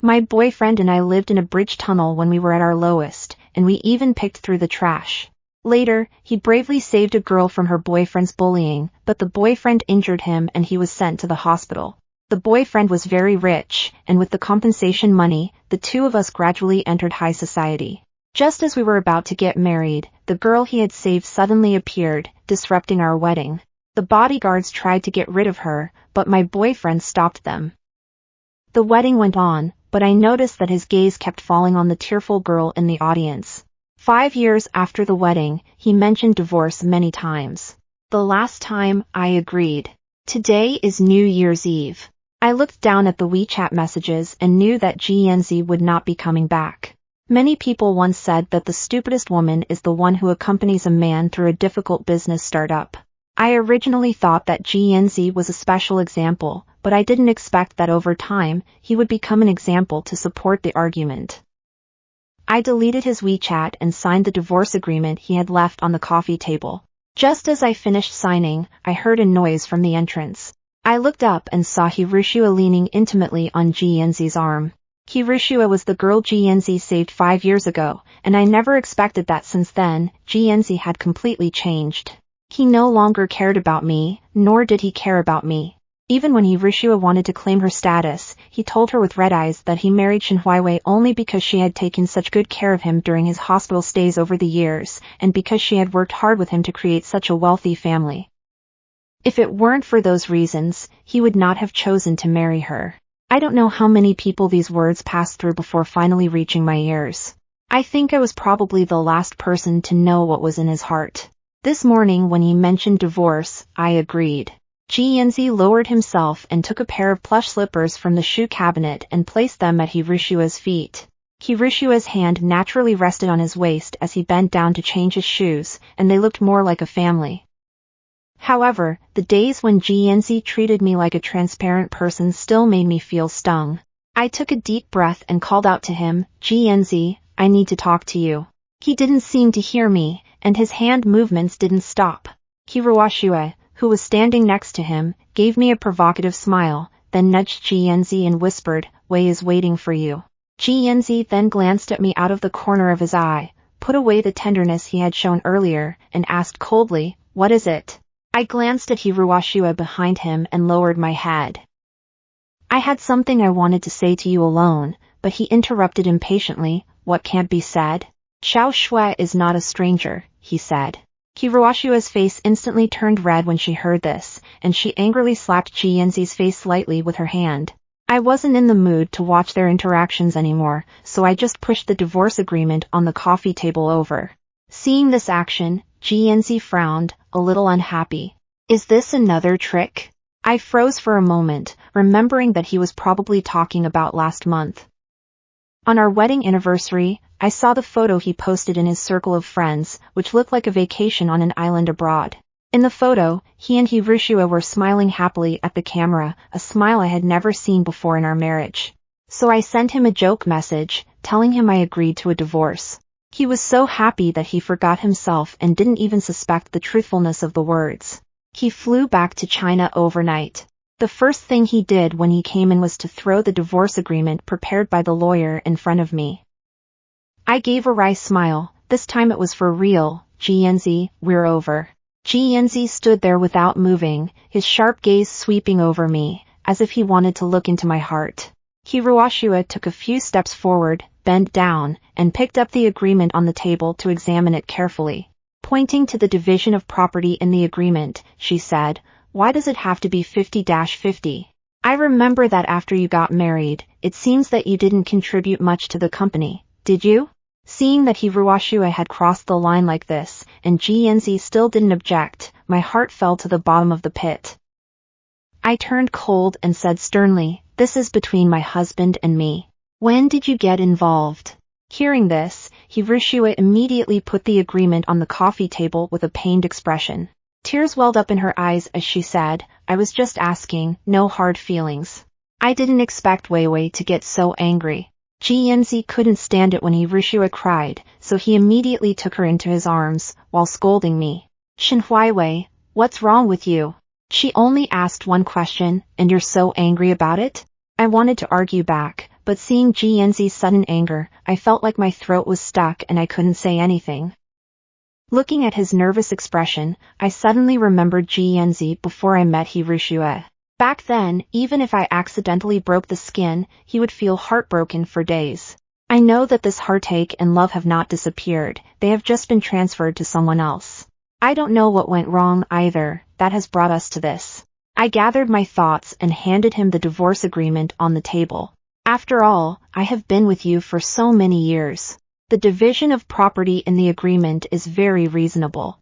My boyfriend and I lived in a bridge tunnel when we were at our lowest, and we even picked through the trash. Later, he bravely saved a girl from her boyfriend's bullying, but the boyfriend injured him and he was sent to the hospital. The boyfriend was very rich, and with the compensation money, the two of us gradually entered high society. Just as we were about to get married, the girl he had saved suddenly appeared, disrupting our wedding. The bodyguards tried to get rid of her, but my boyfriend stopped them. The wedding went on, but I noticed that his gaze kept falling on the tearful girl in the audience. 5 years after the wedding, he mentioned divorce many times. The last time, I agreed. Today is New Year's Eve. I looked down at the WeChat messages and knew that GNZ would not be coming back. Many people once said that the stupidest woman is the one who accompanies a man through a difficult business startup. I originally thought that GNZ was a special example, but I didn't expect that over time, he would become an example to support the argument. I deleted his WeChat and signed the divorce agreement he had left on the coffee table. Just as I finished signing, I heard a noise from the entrance. I looked up and saw Hiroshua leaning intimately on GNZ's arm. Hiroshua was the girl GNZ saved 5 years ago, and I never expected that since then, GNZ had completely changed. He no longer cared about me, nor did he care about me. Even when Hiroshua wanted to claim her status, he told her with red eyes that he married Shinhwaiwei only because she had taken such good care of him during his hospital stays over the years, and because she had worked hard with him to create such a wealthy family. If it weren't for those reasons, he would not have chosen to marry her. I don't know how many people these words passed through before finally reaching my ears. I think I was probably the last person to know what was in his heart. This morning when he mentioned divorce, I agreed. GNZ lowered himself and took a pair of plush slippers from the shoe cabinet and placed them at Hiroshua's feet. Hiroshua's hand naturally rested on his waist as he bent down to change his shoes, and they looked more like a family. However, the days when GNZ treated me like a transparent person still made me feel stung. I took a deep breath and called out to him, "GNZ, I need to talk to you." He didn't seem to hear me, and his hand movements didn't stop. Hiroshua, who was standing next to him, gave me a provocative smile, then nudged GNZ and whispered, "Wei is waiting for you." GNZ then glanced at me out of the corner of his eye, put away the tenderness he had shown earlier, and asked coldly, "What is it?" I glanced at Hiroshua behind him and lowered my head. I had something I wanted to say to you alone, but he interrupted impatiently, "What can't be said?" "Xiao Shui is not a stranger," he said. Hiroshua's face instantly turned red when she heard this, and she angrily slapped GNZ's face lightly with her hand. I wasn't in the mood to watch their interactions anymore, so I just pushed the divorce agreement on the coffee table over. Seeing this action, GNZ frowned, a little unhappy. "Is this another trick?" I froze for a moment, remembering that he was probably talking about last month. On our wedding anniversary, I saw the photo he posted in his circle of friends, which looked like a vacation on an island abroad. In the photo, he and Hiroshua were smiling happily at the camera, a smile I had never seen before in our marriage. So I sent him a joke message, telling him I agreed to a divorce. He was so happy that he forgot himself and didn't even suspect the truthfulness of the words. He flew back to China overnight. The first thing he did when he came in was to throw the divorce agreement prepared by the lawyer in front of me. I gave a wry smile. This time it was for real. "GNZ, we're over." GNZ stood there without moving, his sharp gaze sweeping over me, as if he wanted to look into my heart. Hiroshua took a few steps forward, bent down, and picked up the agreement on the table to examine it carefully. Pointing to the division of property in the agreement, she said, "Why does it have to be 50-50? I remember that after you got married, it seems that you didn't contribute much to the company, did you?" Seeing that Hiroshua had crossed the line like this, and GNZ still didn't object, my heart fell to the bottom of the pit. I turned cold and said sternly, "This is between my husband and me. When did you get involved?" Hearing this, Hiroshua immediately put the agreement on the coffee table with a pained expression. Tears welled up in her eyes as she said, "I was just asking, no hard feelings." I didn't expect Wei to get so angry. GNZ couldn't stand it when Hiroshua cried, so he immediately took her into his arms, while scolding me. "Shinhwaiwei, what's wrong with you? She only asked one question, and you're so angry about it?" I wanted to argue back, but seeing Jianzi's sudden anger, I felt like my throat was stuck and I couldn't say anything. Looking at his nervous expression, I suddenly remembered Jianzi before I met Hirushue. Back then, even if I accidentally broke the skin, he would feel heartbroken for days. I know that this heartache and love have not disappeared, they have just been transferred to someone else. I don't know what went wrong either, that has brought us to this. I gathered my thoughts and handed him the divorce agreement on the table. After all, I have been with you for so many years. The division of property in the agreement is very reasonable.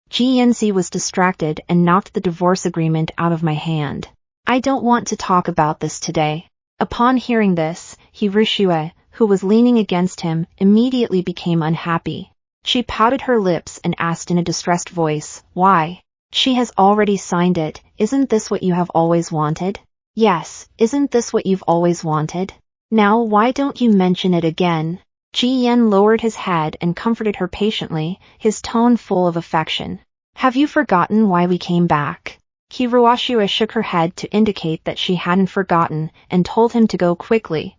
Jianzi was distracted and knocked the divorce agreement out of my hand. I don't want to talk about this today. Upon hearing this, Hirushue, who was leaning against him, immediately became unhappy. She pouted her lips and asked in a distressed voice, "Why? She has already signed it, isn't this what you have always wanted?" "Yes, isn't this what you've always wanted? Now why don't you mention it again?" Ji Yan lowered his head and comforted her patiently, his tone full of affection. "Have you forgotten why we came back?" Hirushue shook her head to indicate that she hadn't forgotten, and told him to go quickly.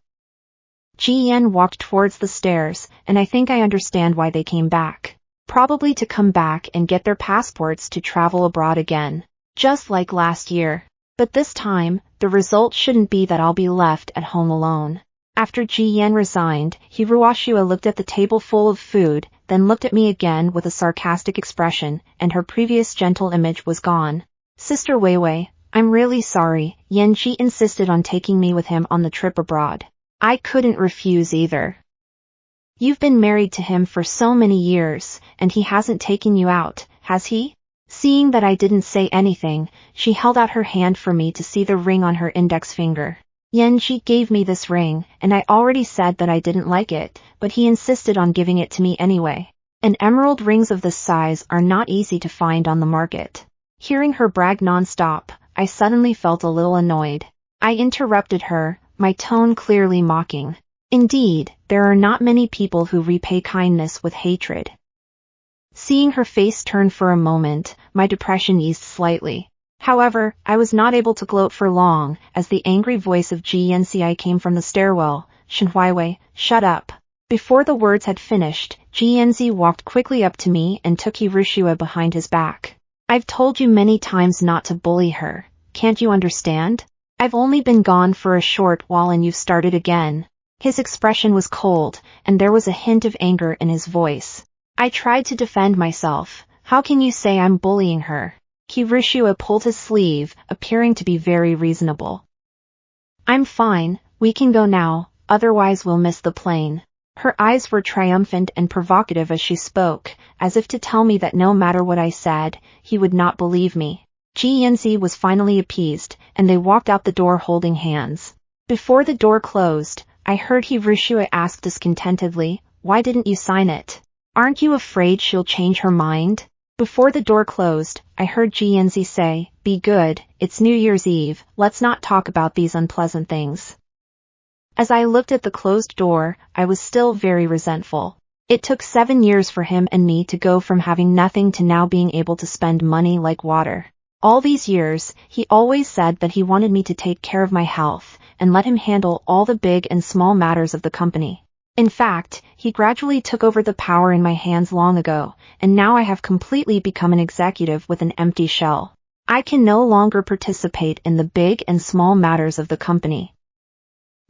Ji Yan walked towards the stairs, and I think I understand why they came back. Probably to come back and get their passports to travel abroad again. Just like last year. But this time, the result shouldn't be that I'll be left at home alone. After Ji Yan resigned, Hirushue looked at the table full of food, then looked at me again with a sarcastic expression, and her previous gentle image was gone. "Sister Weiwei, I'm really sorry, Yanji insisted on taking me with him on the trip abroad. I couldn't refuse either. You've been married to him for so many years, and he hasn't taken you out, has he?" Seeing that I didn't say anything, she held out her hand for me to see the ring on her index finger. "Yanji gave me this ring, and I already said that I didn't like it, but he insisted on giving it to me anyway. And emerald rings of this size are not easy to find on the market." Hearing her brag non-stop, I suddenly felt a little annoyed. I interrupted her, my tone clearly mocking. Indeed, there are not many people who repay kindness with hatred. Seeing her face turn for a moment, my depression eased slightly. However, I was not able to gloat for long, as the angry voice of Jianzi came from the stairwell. "Shenhuiwei, shut up." Before the words had finished, Jianzi walked quickly up to me and took Hirushue behind his back. "I've told you many times not to bully her, can't you understand? I've only been gone for a short while and you've started again." His expression was cold, and there was a hint of anger in his voice. I tried to defend myself. "How can you say I'm bullying her?" Hirushue pulled his sleeve, appearing to be very reasonable. "I'm fine, we can go now, otherwise we'll miss the plane." Her eyes were triumphant and provocative as she spoke, as if to tell me that no matter what I said, he would not believe me. Jianzi was finally appeased, and they walked out the door holding hands. Before the door closed, I heard Hirushue ask discontentedly, "Why didn't you sign it? Aren't you afraid she'll change her mind?" Before the door closed, I heard Jianzi say, "Be good, it's New Year's Eve, let's not talk about these unpleasant things." As I looked at the closed door, I was still very resentful. It took 7 years for him and me to go from having nothing to now being able to spend money like water. All these years, he always said that he wanted me to take care of my health, and let him handle all the big and small matters of the company. In fact, he gradually took over the power in my hands long ago, and now I have completely become an executive with an empty shell. I can no longer participate in the big and small matters of the company.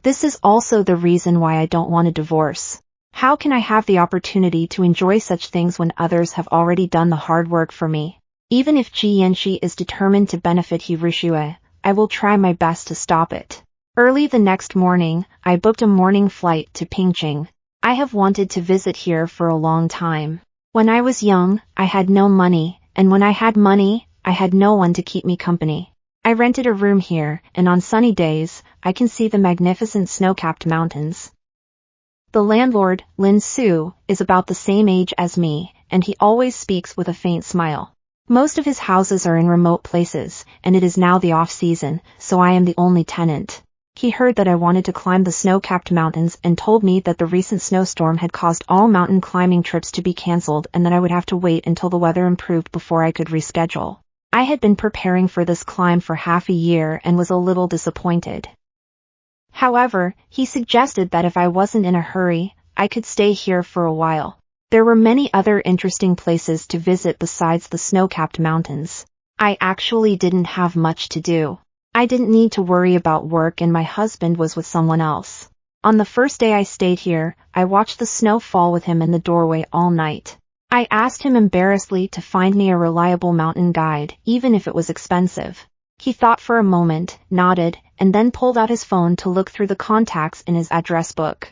This is also the reason why I don't want a divorce. How can I have the opportunity to enjoy such things when others have already done the hard work for me? Even if Jianxi is determined to benefit Hirushue, I will try my best to stop it. Early the next morning, I booked a morning flight to Pingqing. I have wanted to visit here for a long time. When I was young, I had no money, and when I had money, I had no one to keep me company. I rented a room here, and on sunny days, I can see the magnificent snow-capped mountains. The landlord, Lin Su, is about the same age as me, and he always speaks with a faint smile. Most of his houses are in remote places, and it is now the off-season, so I am the only tenant. He heard that I wanted to climb the snow-capped mountains and told me that the recent snowstorm had caused all mountain climbing trips to be cancelled and that I would have to wait until the weather improved before I could reschedule. I had been preparing for this climb for half a year and was a little disappointed. However, he suggested that if I wasn't in a hurry, I could stay here for a while. There were many other interesting places to visit besides the snow-capped mountains. I actually didn't have much to do. I didn't need to worry about work and my husband was with someone else. On the first day I stayed here, I watched the snow fall with him in the doorway all night. I asked him embarrassedly to find me a reliable mountain guide, even if it was expensive. He thought for a moment, nodded, and then pulled out his phone to look through the contacts in his address book.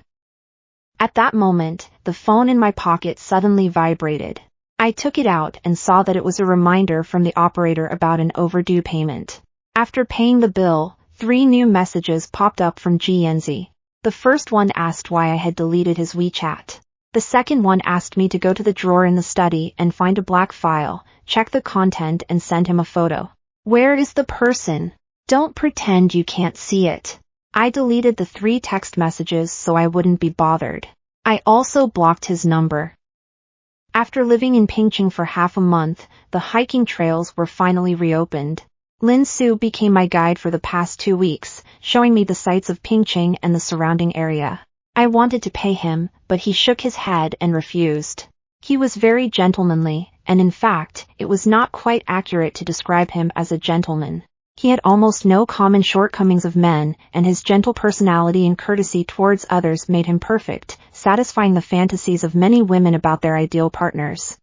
At that moment, the phone in my pocket suddenly vibrated. I took it out and saw that it was a reminder from the operator about an overdue payment. After paying the bill, 3 new messages popped up from GNZ. The first one asked why I had deleted his WeChat. The second one asked me to go to the drawer in the study and find a black file, check the content and send him a photo. Where is the person? Don't pretend you can't see it. I deleted the 3 text messages so I wouldn't be bothered. I also blocked his number. After living in Pingching for half a month, the hiking trails were finally reopened. Lin Su became my guide for the past 2 weeks, showing me the sights of Pingching and the surrounding area. I wanted to pay him, but he shook his head and refused. He was very gentlemanly, and in fact, it was not quite accurate to describe him as a gentleman. He had almost no common shortcomings of men, and his gentle personality and courtesy towards others made him perfect, satisfying the fantasies of many women about their ideal partners.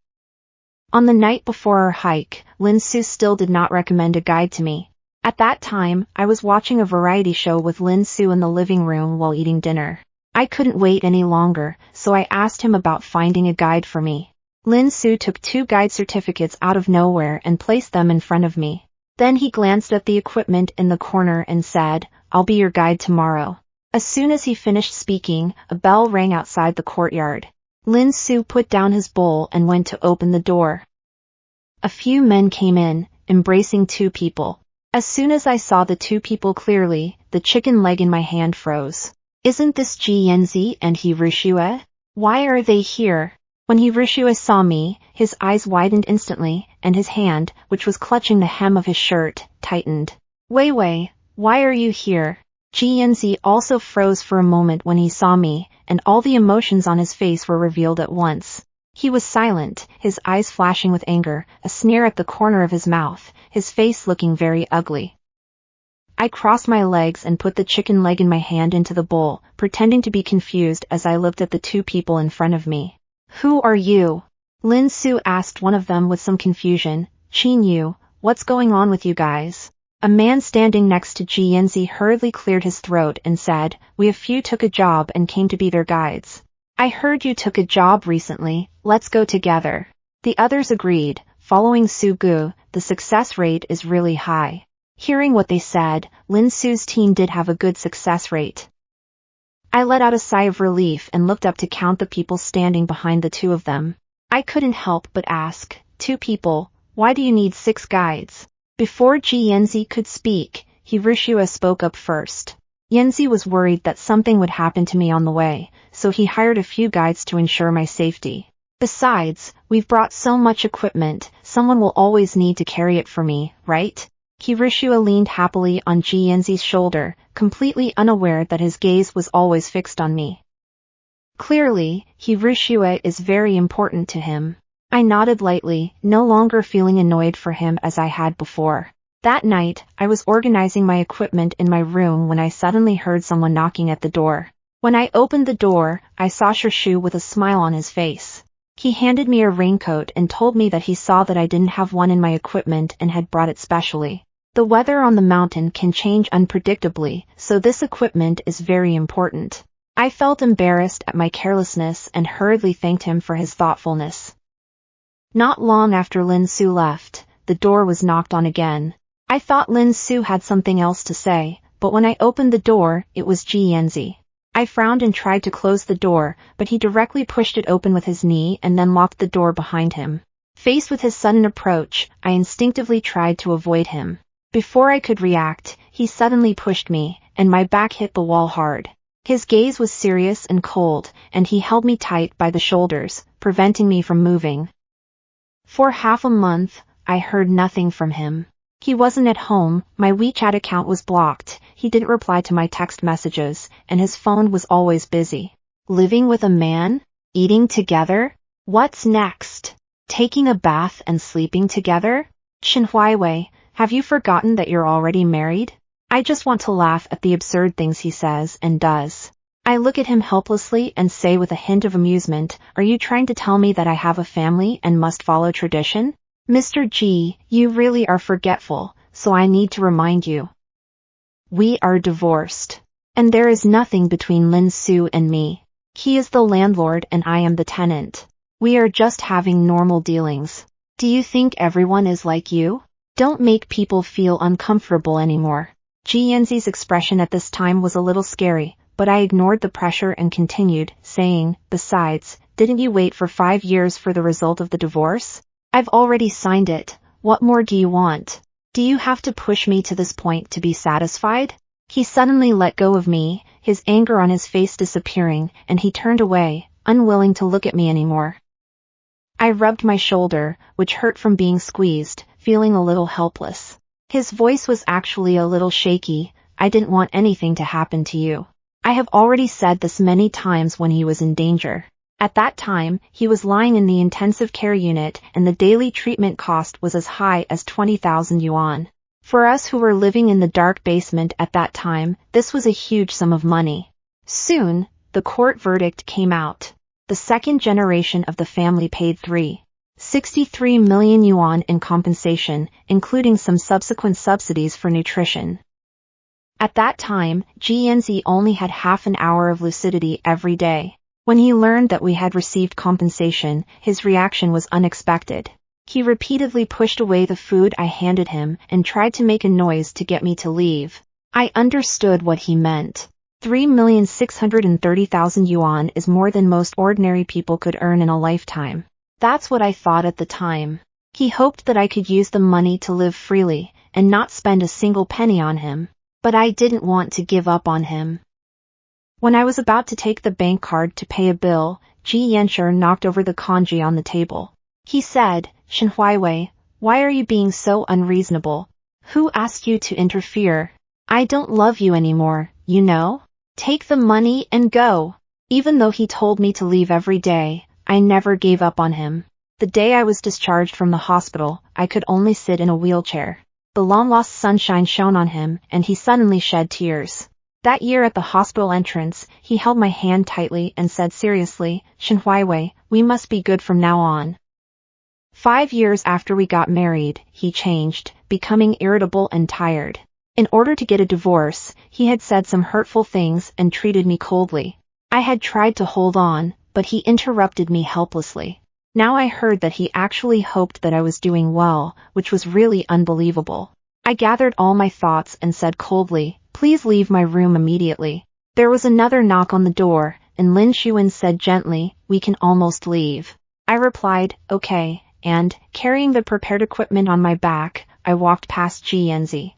On the night before our hike, Lin Su still did not recommend a guide to me. At that time, I was watching a variety show with Lin Su in the living room while eating dinner. I couldn't wait any longer, so I asked him about finding a guide for me. Lin Su took 2 guide certificates out of nowhere and placed them in front of me. Then he glanced at the equipment in the corner and said, "I'll be your guide tomorrow." As soon as he finished speaking, a bell rang outside the courtyard. Lin Su put down his bowl and went to open the door. A few men came in, embracing 2 people. As soon as I saw the 2 people clearly, the chicken leg in my hand froze. Isn't this Ji Yanzi and Hiroshua? Why are they here? When Hiroshua saw me, his eyes widened instantly, and his hand, which was clutching the hem of his shirt, tightened. Wei, why are you here? Ji Yanzi also froze for a moment when he saw me, and all the emotions on his face were revealed at once. He was silent, his eyes flashing with anger, a sneer at the corner of his mouth, his face looking very ugly. I crossed my legs and put the chicken leg in my hand into the bowl, pretending to be confused as I looked at the 2 people in front of me. Who are you? Lin Su asked one of them with some confusion. Qin Yu, what's going on with you guys? A man standing next to Ji Yanzi hurriedly cleared his throat and said, We a few took a job and came to be their guides. I heard you took a job recently, let's go together. The others agreed. Following Su Gu, the success rate is really high. Hearing what they said, Lin Su's team did have a good success rate. I let out a sigh of relief and looked up to count the people standing behind the 2 of them. I couldn't help but ask, 2 people, why do you need 6 guides? Before Ji Yanzi could speak, Hiroshua spoke up first. Yanzi was worried that something would happen to me on the way, so he hired a few guides to ensure my safety. Besides, we've brought so much equipment, someone will always need to carry it for me, right? Hiroshua leaned happily on Ji Yanzi's shoulder, completely unaware that his gaze was always fixed on me. Clearly, Hiroshua is very important to him. I nodded lightly, no longer feeling annoyed for him as I had before. That night, I was organizing my equipment in my room when I suddenly heard someone knocking at the door. When I opened the door, I saw Shishu with a smile on his face. He handed me a raincoat and told me that he saw that I didn't have one in my equipment and had brought it specially. The weather on the mountain can change unpredictably, so this equipment is very important. I felt embarrassed at my carelessness and hurriedly thanked him for his thoughtfulness. Not long after Lin Su left, the door was knocked on again. I thought Lin Su had something else to say, but when I opened the door, it was Ji Yanzi. I frowned and tried to close the door, but he directly pushed it open with his knee and then locked the door behind him. Faced with his sudden approach, I instinctively tried to avoid him. Before I could react, he suddenly pushed me, and my back hit the wall hard. His gaze was serious and cold, and he held me tight by the shoulders, preventing me from moving. For half a month, I heard nothing from him. He wasn't at home, my WeChat account was blocked, he didn't reply to my text messages, and his phone was always busy. Living with a man? Eating together? What's next? Taking a bath and sleeping together? Shen Huiwei, have you forgotten that you're already married? I just want to laugh at the absurd things he says and does. I look at him helplessly and say with a hint of amusement, are you trying to tell me that I have a family and must follow tradition? Mr. G, you really are forgetful, so I need to remind you. We are divorced. And there is nothing between Lin Su and me. He is the landlord and I am the tenant. We are just having normal dealings. Do you think everyone is like you? Don't make people feel uncomfortable anymore. Ji Yanzi's expression at this time was a little scary, but I ignored the pressure and continued, saying, besides, didn't you wait for 5 years for the result of the divorce? I've already signed it. What more do you want? Do you have to push me to this point to be satisfied? He suddenly let go of me, his anger on his face disappearing, and he turned away, unwilling to look at me anymore. I rubbed my shoulder, which hurt from being squeezed, feeling a little helpless. His voice was actually a little shaky. I didn't want anything to happen to you. I have already said this many times when he was in danger. At that time, he was lying in the intensive care unit and the daily treatment cost was as high as 20,000 yuan. For us who were living in the dark basement at that time, this was a huge sum of money. Soon, the court verdict came out. The second generation of the family paid 63 million yuan in compensation, including some subsequent subsidies for nutrition. At that time, Ji Yanzi only had half an hour of lucidity every day. When he learned that we had received compensation, his reaction was unexpected. He repeatedly pushed away the food I handed him and tried to make a noise to get me to leave. I understood what he meant. 3,630,000 yuan is more than most ordinary people could earn in a lifetime. That's what I thought at the time. He hoped that I could use the money to live freely and not spend a single penny on him. But I didn't want to give up on him. When I was about to take the bank card to pay a bill, Ji Yanshi knocked over the kanji on the table. He said, Shen Huiwei, why are you being so unreasonable? Who asked you to interfere? I don't love you anymore, you know? Take the money and go. Even though he told me to leave every day, I never gave up on him. The day I was discharged from the hospital, I could only sit in a wheelchair. The long-lost sunshine shone on him, and he suddenly shed tears. That year at the hospital entrance, he held my hand tightly and said seriously, Shen Huiwei, we must be good from now on. 5 years after we got married, he changed, becoming irritable and tired. In order to get a divorce, he had said some hurtful things and treated me coldly. I had tried to hold on, but he interrupted me helplessly. Now I heard that he actually hoped that I was doing well, which was really unbelievable. I gathered all my thoughts and said coldly, please leave my room immediately. There was another knock on the door, and Lin Xuan said gently, we can almost leave. I replied, okay, and, carrying the prepared equipment on my back, I walked past Ji Yanzi.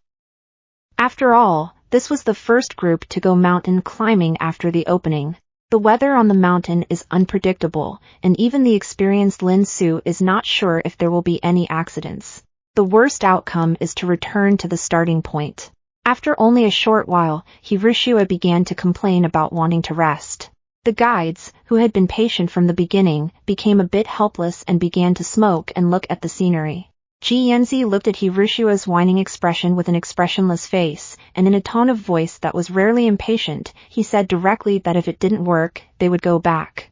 After all, this was the first group to go mountain climbing after the opening. The weather on the mountain is unpredictable, and even the experienced Lin Su is not sure if there will be any accidents. The worst outcome is to return to the starting point. After only a short while, Hiroshua began to complain about wanting to rest. The guides, who had been patient from the beginning, became a bit helpless and began to smoke and look at the scenery. Ji Yanzi looked at Hiroshua's whining expression with an expressionless face, and in a tone of voice that was rarely impatient, he said directly that if it didn't work, they would go back.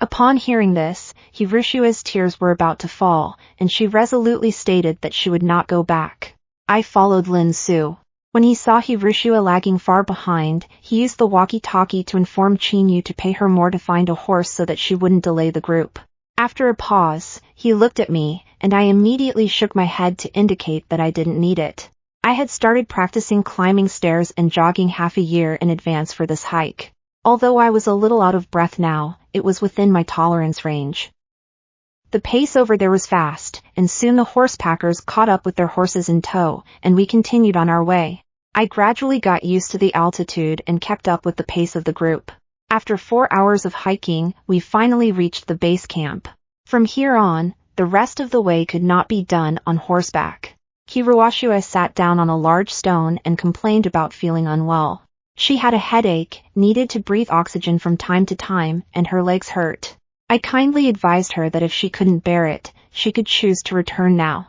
Upon hearing this, Hiroshua's tears were about to fall, and she resolutely stated that she would not go back. I followed Lin Su. When he saw Hiroshua lagging far behind, he used the walkie-talkie to inform Qinyu to pay her more to find a horse so that she wouldn't delay the group. After a pause, he looked at me, and I immediately shook my head to indicate that I didn't need it. I had started practicing climbing stairs and jogging half a year in advance for this hike. Although I was a little out of breath now, it was within my tolerance range. The pace over there was fast, and soon the horsepackers caught up with their horses in tow, and we continued on our way. I gradually got used to the altitude and kept up with the pace of the group. After 4 hours of hiking, we finally reached the base camp. From here on, the rest of the way could not be done on horseback. Hiruashua sat down on a large stone and complained about feeling unwell. She had a headache, needed to breathe oxygen from time to time, and her legs hurt. I kindly advised her that if she couldn't bear it, she could choose to return now.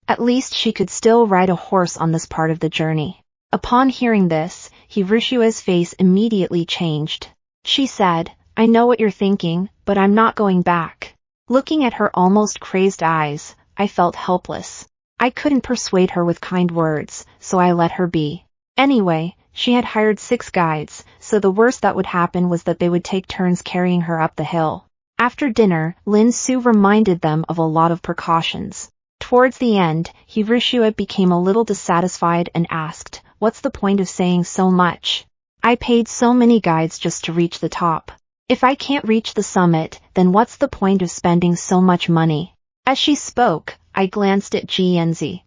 At least she could still ride a horse on this part of the journey. Upon hearing this, Hirushua's face immediately changed. She said, "I know what you're thinking, but I'm not going back." Looking at her almost crazed eyes, I felt helpless. I couldn't persuade her with kind words, so I let her be. Anyway, she had hired 6 guides, so the worst that would happen was that they would take turns carrying her up the hill. After dinner, Lin Su reminded them of a lot of precautions. Towards the end, Hirushua became a little dissatisfied and asked, "What's the point of saying so much? I paid so many guides just to reach the top. If I can't reach the summit, then what's the point of spending so much money?" As she spoke, I glanced at Jianzi.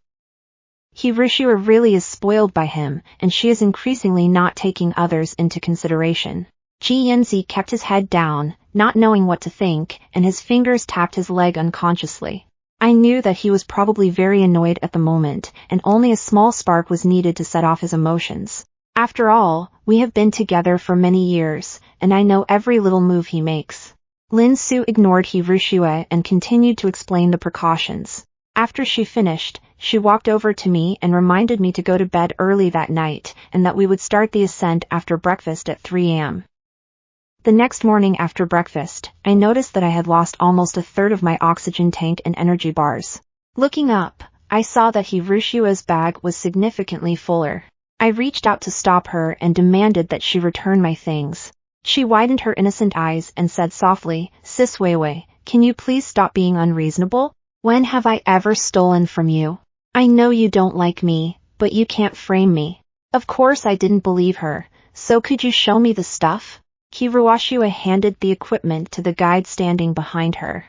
Hirushua really is spoiled by him, and she is increasingly not taking others into consideration. Jianzi kept his head down, not knowing what to think, and his fingers tapped his leg unconsciously. I knew that he was probably very annoyed at the moment, and only a small spark was needed to set off his emotions. After all, we have been together for many years, and I know every little move he makes. Lin Su ignored Hirushua and continued to explain the precautions. After she finished, she walked over to me and reminded me to go to bed early that night, and that we would start the ascent after breakfast at 3 a.m. The next morning after breakfast, I noticed that I had lost almost a third of my oxygen tank and energy bars. Looking up, I saw that Hirushua's bag was significantly fuller. I reached out to stop her and demanded that she return my things. She widened her innocent eyes and said softly, "Sis Weiwei, can you please stop being unreasonable? When have I ever stolen from you? I know you don't like me, but you can't frame me." Of course I didn't believe her, so could you show me the stuff? Hiruashua handed the equipment to the guide standing behind her.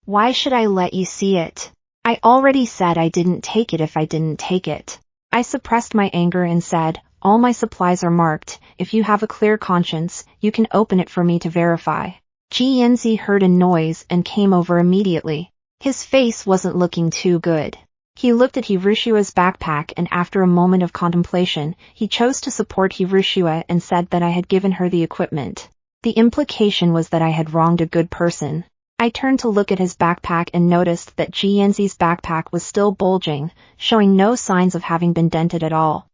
"Why should I let you see it? I already said I didn't take it if I didn't take it." I suppressed my anger and said, "All my supplies are marked. If you have a clear conscience, you can open it for me to verify." Jianzi heard a noise and came over immediately. His face wasn't looking too good. He looked at Hirushua's backpack and after a moment of contemplation, he chose to support Hirushua and said that I had given her the equipment. The implication was that I had wronged a good person. I turned to look at his backpack and noticed that Jianzi's backpack was still bulging, showing no signs of having been dented at all.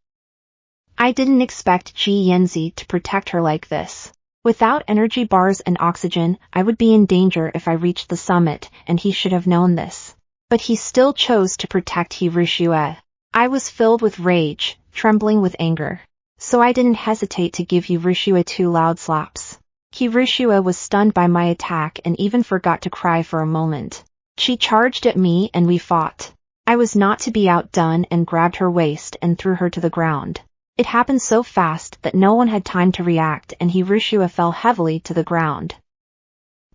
I didn't expect Jianzi to protect her like this. Without energy bars and oxygen, I would be in danger if I reached the summit, and he should have known this. But he still chose to protect Hirushua. I was filled with rage, trembling with anger. So I didn't hesitate to give Hirushua 2 loud slaps. Hirushua was stunned by my attack and even forgot to cry for a moment. She charged at me and we fought. I was not to be outdone and grabbed her waist and threw her to the ground. It happened so fast that no one had time to react and Hirushua fell heavily to the ground.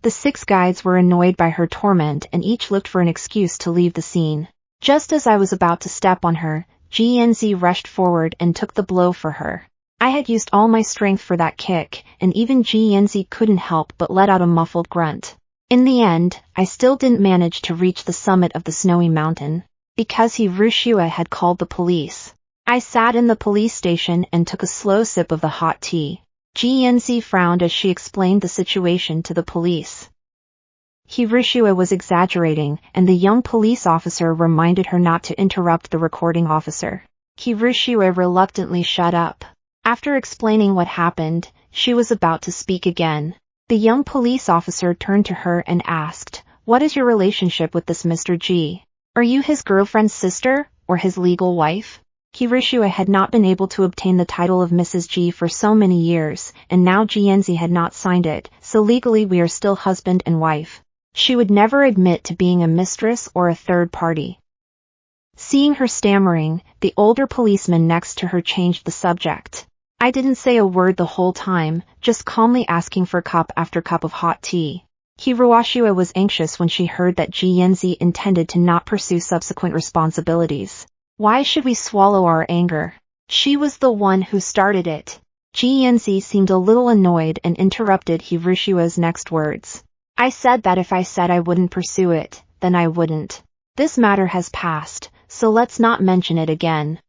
The 6 guides were annoyed by her torment and each looked for an excuse to leave the scene. Just as I was about to step on her, Jianzi rushed forward and took the blow for her. I had used all my strength for that kick, and even Jianzi couldn't help but let out a muffled grunt. In the end, I still didn't manage to reach the summit of the snowy mountain, because Hirushua had called the police. I sat in the police station and took a slow sip of the hot tea. Jianzi frowned as she explained the situation to the police. Hirushua was exaggerating, and the young police officer reminded her not to interrupt the recording officer. Hirushua reluctantly shut up. After explaining what happened, she was about to speak again. The young police officer turned to her and asked, "What is your relationship with this Mr. G? Are you his girlfriend's sister, or his legal wife?" Hirushua had not been able to obtain the title of Mrs. G for so many years, and now Jianzi had not signed it, so legally we are still husband and wife. She would never admit to being a mistress or a third party. Seeing her stammering, the older policeman next to her changed the subject. I didn't say a word the whole time, just calmly asking for cup after cup of hot tea. Hiruashua was anxious when she heard that Jianzi intended to not pursue subsequent responsibilities. Why should we swallow our anger? She was the one who started it. Jianzi seemed a little annoyed and interrupted Hirushua's next words. I said that if I said I wouldn't pursue it, then I wouldn't. This matter has passed, so let's not mention it again.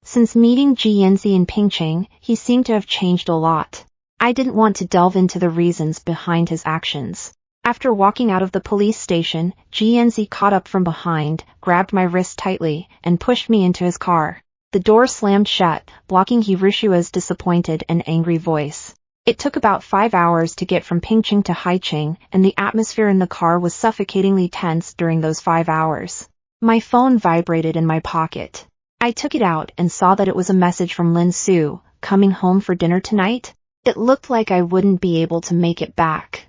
Since meeting Jianzi in Pingcheng, he seemed to have changed a lot. I didn't want to delve into the reasons behind his actions. After walking out of the police station, Jianzi caught up from behind, grabbed my wrist tightly, and pushed me into his car. The door slammed shut, blocking Hirushua's disappointed and angry voice. It took about 5 hours to get from Pingcheng to Haicheng, and the atmosphere in the car was suffocatingly tense during those 5 hours. My phone vibrated in my pocket. I took it out and saw that it was a message from Lin Su, coming home for dinner tonight? It looked like I wouldn't be able to make it back.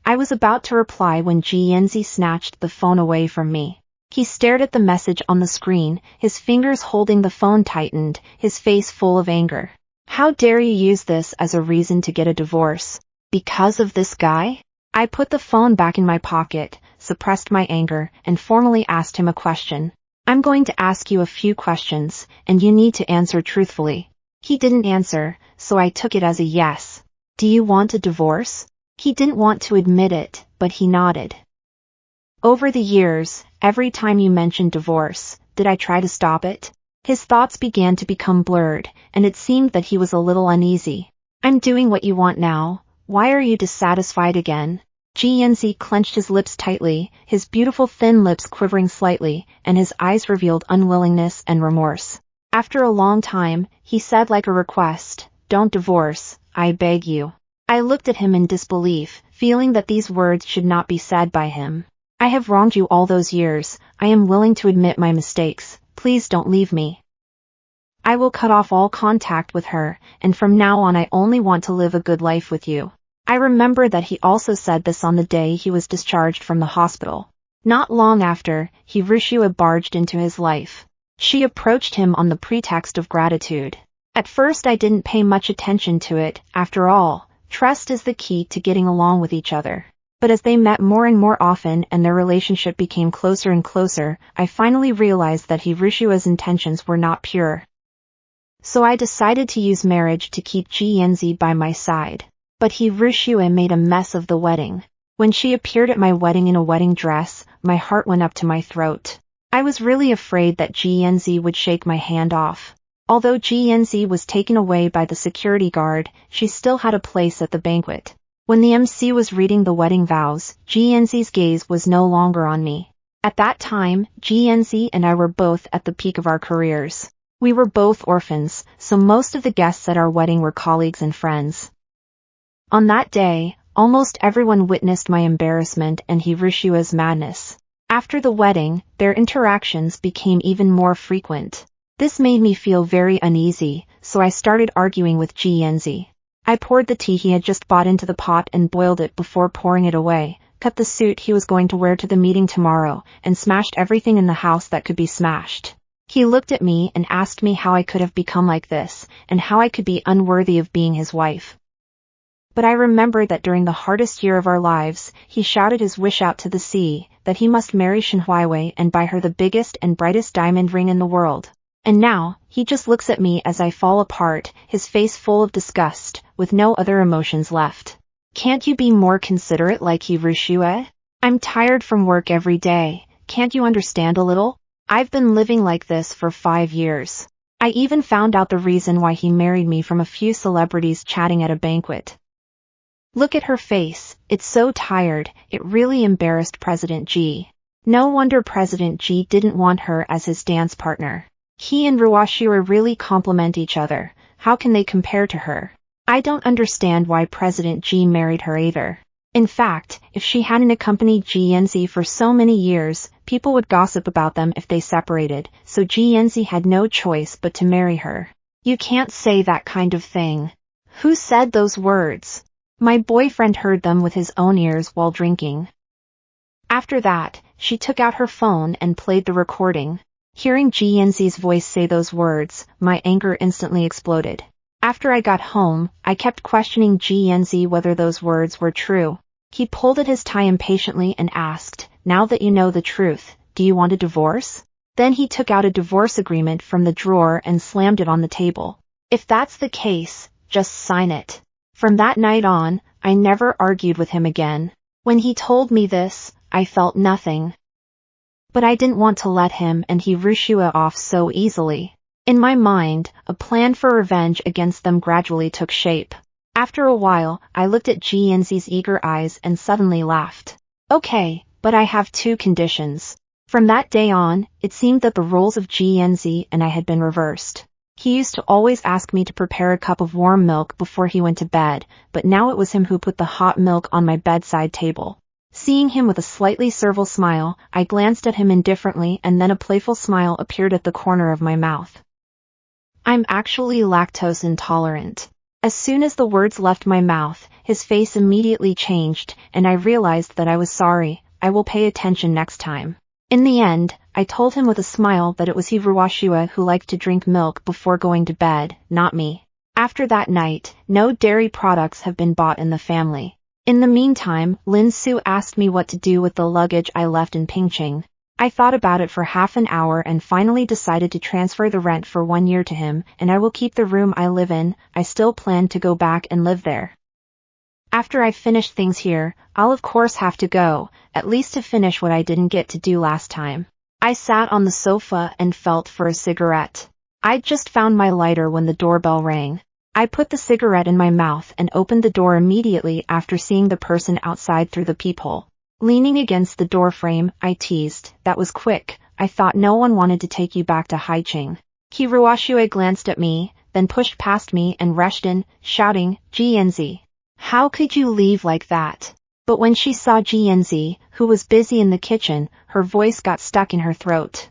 I was about to reply when Jianzi snatched the phone away from me. He stared at the message on the screen, his fingers holding the phone tightened, his face full of anger. How dare you use this as a reason to get a divorce? Because of this guy? I put the phone back in my pocket, suppressed my anger, and formally asked him a question. I'm going to ask you a few questions, and you need to answer truthfully. He didn't answer, so I took it as a yes. Do you want a divorce? He didn't want to admit it, but he nodded. Over the years, every time you mentioned divorce, did I try to stop it? His thoughts began to become blurred, and it seemed that he was a little uneasy. I'm doing what you want now. Why are you dissatisfied again? Jianzi clenched his lips tightly, his beautiful thin lips quivering slightly, and his eyes revealed unwillingness and remorse. After a long time, he said like a request, "Don't divorce, I beg you." I looked at him in disbelief, feeling that these words should not be said by him. I have wronged you all those years. I am willing to admit my mistakes. Please don't leave me. I will cut off all contact with her, and from now on I only want to live a good life with you. I remember that he also said this on the day he was discharged from the hospital. Not long after, Hirushua barged into his life. She approached him on the pretext of gratitude. At first I didn't pay much attention to it. After all, trust is the key to getting along with each other. But as they met more and more often and their relationship became closer and closer, I finally realized that Hirushua's intentions were not pure. So I decided to use marriage to keep Jianzi by my side. But Hirushua made a mess of the wedding. When she appeared at my wedding in a wedding dress, my heart went up to my throat. I was really afraid that Jianzi would shake my hand off. Although Jianzi was taken away by the security guard, she still had a place at the banquet. When the MC was reading the wedding vows, Jianzi's gaze was no longer on me. At that time, Jianzi and I were both at the peak of our careers. We were both orphans, so most of the guests at our wedding were colleagues and friends. On that day, almost everyone witnessed my embarrassment and Hirushua's madness. After the wedding, their interactions became even more frequent. This made me feel very uneasy, so I started arguing with Jianzi. I poured the tea he had just bought into the pot and boiled it before pouring it away, cut the suit he was going to wear to the meeting tomorrow, and smashed everything in the house that could be smashed. He looked at me and asked me how I could have become like this, and how I could be unworthy of being his wife. But I remembered that during the hardest year of our lives, he shouted his wish out to the sea, that he must marry Shen Huiwei and buy her the biggest and brightest diamond ring in the world. And now, he just looks at me as I fall apart, his face full of disgust, with no other emotions left. Can't you be more considerate like Hirushua? I'm tired from work every day. Can't you understand a little? I've been living like this for 5 years. I even found out the reason why he married me from a few celebrities chatting at a banquet. Look at her face, it's so tired, it really embarrassed President G. No wonder President G didn't want her as his dance partner. He and Ruashira really complement each other. How can they compare to her? I don't understand why President G married her either. In fact, if she hadn't accompanied Jianzi for so many years, people would gossip about them if they separated, so Jianzi had no choice but to marry her. You can't say that kind of thing. Who said those words? My boyfriend heard them with his own ears while drinking. After that, she took out her phone and played the recording. Hearing Jianzi's voice say those words, my anger instantly exploded. After I got home, I kept questioning Jianzi whether those words were true. He pulled at his tie impatiently and asked, "Now that you know the truth, do you want a divorce?" Then he took out a divorce agreement from the drawer and slammed it on the table. If that's the case, just sign it. From that night on, I never argued with him again. When he told me this, I felt nothing But I didn't want to let him and Hiroshua off so easily. In my mind, a plan for revenge against them gradually took shape. After a while, I looked at Jianzi's eager eyes and suddenly laughed. Okay, but I have two conditions. From that day on, it seemed that the roles of Jianzi and I had been reversed. He used to always ask me to prepare a cup of warm milk before he went to bed, but now it was him who put the hot milk on my bedside table. Seeing him with a slightly servile smile, I glanced at him indifferently and then a playful smile appeared at the corner of my mouth. I'm actually lactose intolerant. As soon as the words left my mouth, his face immediately changed, and I realized that I was sorry. I will pay attention next time. In the end, I told him with a smile that it was Hiroshua who liked to drink milk before going to bed, not me. After that night, no dairy products have been bought in the family. In the meantime, Lin Su asked me what to do with the luggage I left in Pingching. I thought about it for half an hour and finally decided to transfer the rent for 1 year to him, and I will keep the room I live in. I still plan to go back and live there. After I finish things here, I'll of course have to go, at least to finish what I didn't get to do last time. I sat on the sofa and felt for a cigarette. I'd just found my lighter when the doorbell rang. I put the cigarette in my mouth and opened the door immediately after seeing the person outside through the peephole. Leaning against the doorframe, I teased, "That was quick. I thought no one wanted to take you back to Haiching." Hiroshua glanced at me, then pushed past me and rushed in, shouting, "Jianzi, how could you leave like that?" But when she saw Jianzi, who was busy in the kitchen, her voice got stuck in her throat.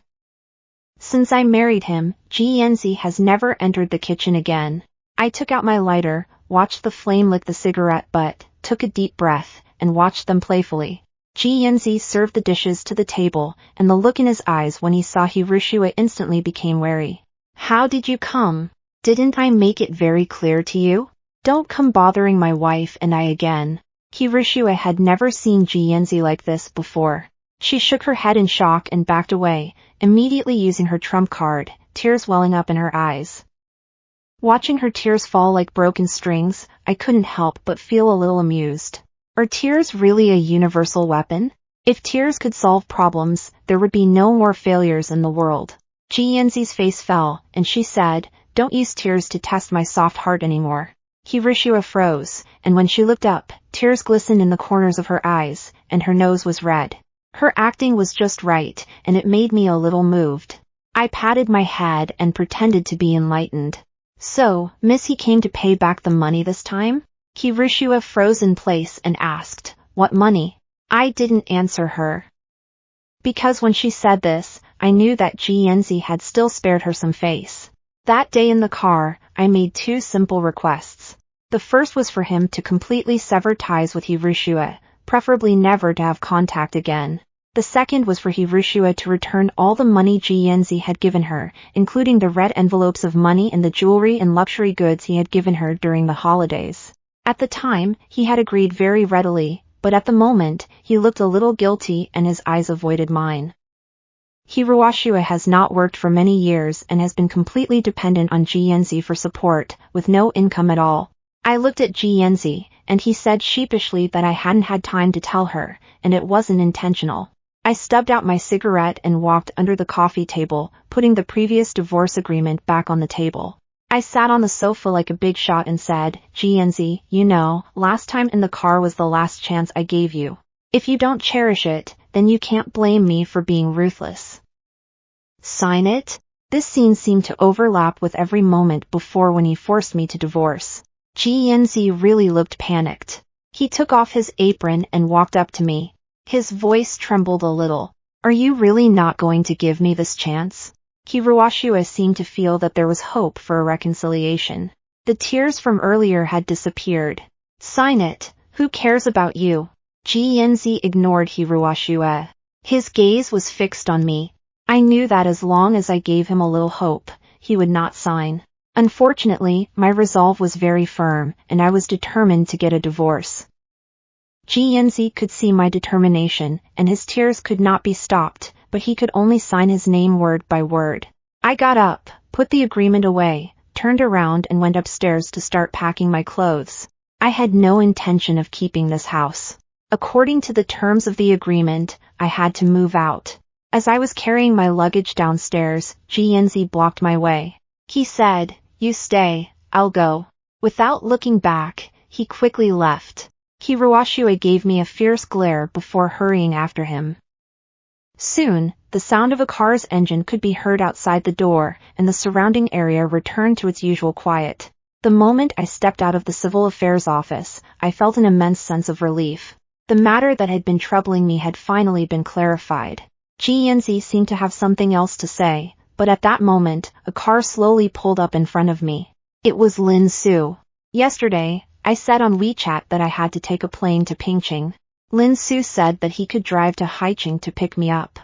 Since I married him, Jianzi has never entered the kitchen again. I took out my lighter, watched the flame lick the cigarette butt, took a deep breath, and watched them playfully. Jianzi served the dishes to the table, and the look in his eyes when he saw Hiroshua instantly became wary. "How did you come? Didn't I make it very clear to you? Don't come bothering my wife and I again." Hiroshua had never seen Jianzi like this before. She shook her head in shock and backed away, immediately using her trump card, tears welling up in her eyes. Watching her tears fall like broken strings, I couldn't help but feel a little amused. Are tears really a universal weapon? If tears could solve problems, there would be no more failures in the world. Jianzi's face fell, and she said, "Don't use tears to test my soft heart anymore." Hiroshua froze, and when she looked up, tears glistened in the corners of her eyes, and her nose was red. Her acting was just right, and it made me a little moved. I patted my head and pretended to be enlightened. "So, Miss, he came to pay back the money this time?" Hiroshua froze in place and asked, "What money?" I didn't answer her. Because when she said this, I knew that Jianzi had still spared her some face. That day in the car, I made two simple requests. The first was for him to completely sever ties with Hiroshua, preferably never to have contact again. The second was for Hiroshua to return all the money Jianzi had given her, including the red envelopes of money and the jewelry and luxury goods he had given her during the holidays. At the time, he had agreed very readily, but at the moment, he looked a little guilty and his eyes avoided mine. Hiroshua has not worked for many years and has been completely dependent on Jianzi for support, with no income at all. I looked at Jianzi, and he said sheepishly that I hadn't had time to tell her, and it wasn't intentional. I stubbed out my cigarette and walked under the coffee table, putting the previous divorce agreement back on the table. I sat on the sofa like a big shot and said, "Jianzi, you know, last time in the car was the last chance I gave you. If you don't cherish it, then you can't blame me for being ruthless. Sign it?" This scene seemed to overlap with every moment before when he forced me to divorce. Jianzi really looked panicked. He took off his apron and walked up to me. His voice trembled a little. "Are you really not going to give me this chance?" Hiroshua seemed to feel that there was hope for a reconciliation. The tears from earlier had disappeared. "Sign it, who cares about you?" Jianzi ignored Hiroshua. His gaze was fixed on me. I knew that as long as I gave him a little hope, he would not sign. Unfortunately, my resolve was very firm, and I was determined to get a divorce. Jianzi could see my determination, and his tears could not be stopped, but he could only sign his name word by word. I got up, put the agreement away, turned around and went upstairs to start packing my clothes. I had no intention of keeping this house. According to the terms of the agreement, I had to move out. As I was carrying my luggage downstairs, Jianzi blocked my way. He said, "You stay, I'll go." Without looking back, he quickly left. Hiroshue gave me a fierce glare before hurrying after him. Soon, the sound of a car's engine could be heard outside the door, and the surrounding area returned to its usual quiet. The moment I stepped out of the civil affairs office, I felt an immense sense of relief. The matter that had been troubling me had finally been clarified. Jianzi seemed to have something else to say, but at that moment, a car slowly pulled up in front of me. It was Lin Su. Yesterday, I said on WeChat that I had to take a plane to Pingching. Lin Su said that he could drive to Haicheng to pick me up.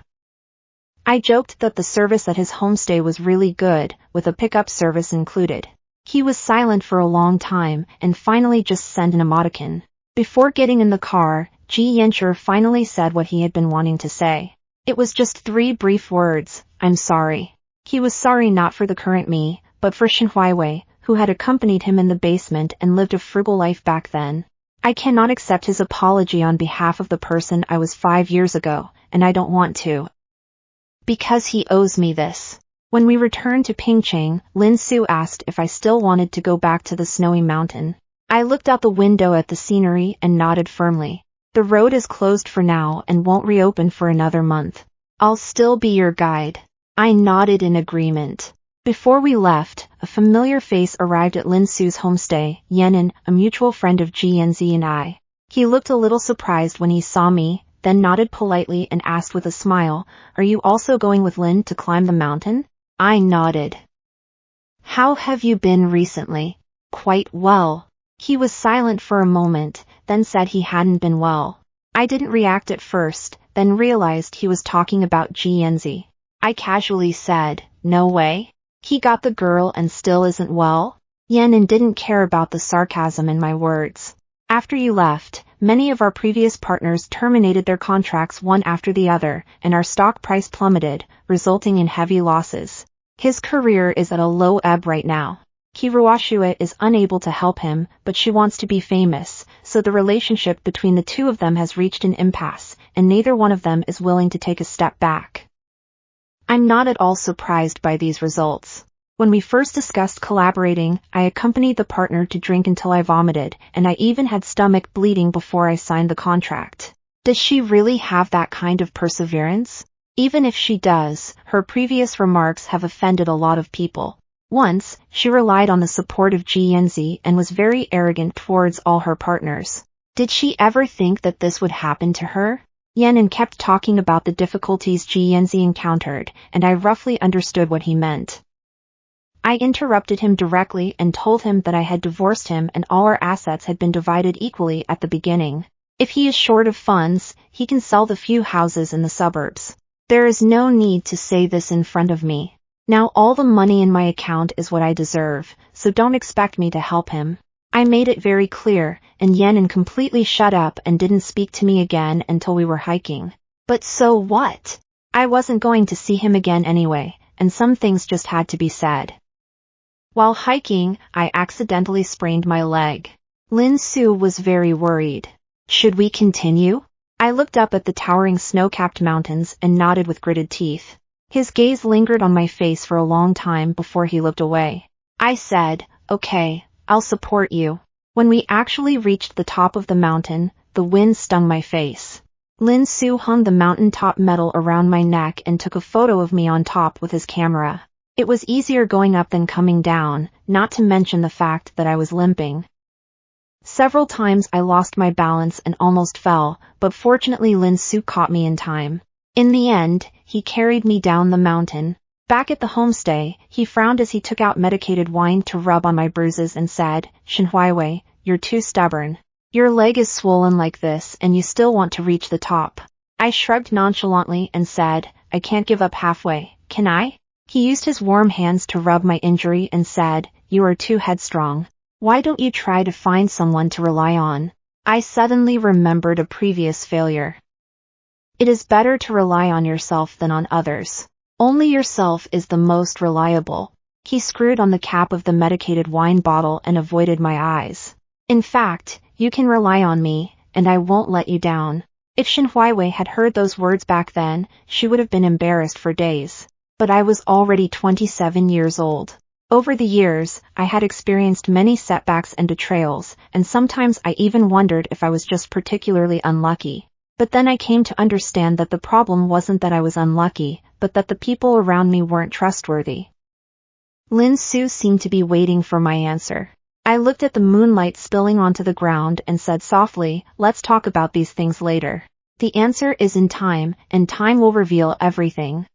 I joked that the service at his homestay was really good, with a pickup service included. He was silent for a long time, and finally just sent an emoticon. Before getting in the car, Ji Yancher finally said what he had been wanting to say. It was just 3 brief words: "I'm sorry." He was sorry not for the current me, but for Shen Huiwei, who had accompanied him in the basement and lived a frugal life back then. I cannot accept his apology on behalf of the person I was 5 years ago, and I don't want to. Because he owes me this. When we returned to Pingcheng, Lin Su asked if I still wanted to go back to the snowy mountain. I looked out the window at the scenery and nodded firmly. The road is closed for now and won't reopen for another month. I'll still be your guide. I nodded in agreement. Before we left, a familiar face arrived at Lin Su's homestay, Yenin, a mutual friend of Jianzi and I. He looked a little surprised when he saw me, then nodded politely and asked with a smile, "Are you also going with Lin to climb the mountain?" I nodded. "How have you been recently?" "Quite well." He was silent for a moment, then said he hadn't been well. I didn't react at first, then realized he was talking about Jianzi. I casually said, "No way. He got the girl and still isn't well?" Yenin didn't care about the sarcasm in my words. "After you left, many of our previous partners terminated their contracts one after the other, and our stock price plummeted, resulting in heavy losses. His career is at a low ebb right now. Hiroshue is unable to help him, but she wants to be famous, so the relationship between the two of them has reached an impasse, and neither one of them is willing to take a step back." I'm not at all surprised by these results. When we first discussed collaborating, I accompanied the partner to drink until I vomited, and I even had stomach bleeding before I signed the contract. Does she really have that kind of perseverance? Even if she does, her previous remarks have offended a lot of people. Once, she relied on the support of Jianzi and was very arrogant towards all her partners. Did she ever think that this would happen to her? Yenin kept talking about the difficulties Jianzi encountered, and I roughly understood what he meant. I interrupted him directly and told him that I had divorced him and all our assets had been divided equally at the beginning. If he is short of funds, he can sell the few houses in the suburbs. There is no need to say this in front of me. Now all the money in my account is what I deserve, so don't expect me to help him. I made it very clear, and Yenin completely shut up and didn't speak to me again until we were hiking. But so what? I wasn't going to see him again anyway, and some things just had to be said. While hiking, I accidentally sprained my leg. Lin Su was very worried. Should we continue? I looked up at the towering snow-capped mountains and nodded with gritted teeth. His gaze lingered on my face for a long time before he looked away. I said, "Okay, I'll support you." When we actually reached the top of the mountain, the wind stung my face. Lin Su hung the mountaintop medal around my neck and took a photo of me on top with his camera. It was easier going up than coming down, not to mention the fact that I was limping. Several times I lost my balance and almost fell, but fortunately Lin Su caught me in time. In the end, he carried me down the mountain. Back at the homestay, he frowned as he took out medicated wine to rub on my bruises and said, "Shen Huiwei, you're too stubborn. Your leg is swollen like this and you still want to reach the top." I shrugged nonchalantly and said, "I can't give up halfway, can I?" He used his warm hands to rub my injury and said, "You are too headstrong. Why don't you try to find someone to rely on?" I suddenly remembered a previous failure. It is better to rely on yourself than on others. Only yourself is the most reliable. He screwed on the cap of the medicated wine bottle and avoided my eyes. "In fact, you can rely on me, and I won't let you down. If Shin Huiwei had heard those words back then, she would have been embarrassed for days. But I was already 27 years old. Over the years, I had experienced many setbacks and betrayals, and sometimes I even wondered if I was just particularly unlucky. But then I came to understand that the problem wasn't that I was unlucky, but that the people around me weren't trustworthy. Lin Su seemed to be waiting for my answer. I looked at the moonlight spilling onto the ground and said softly, "Let's talk about these things later. The answer is in time, and time will reveal everything."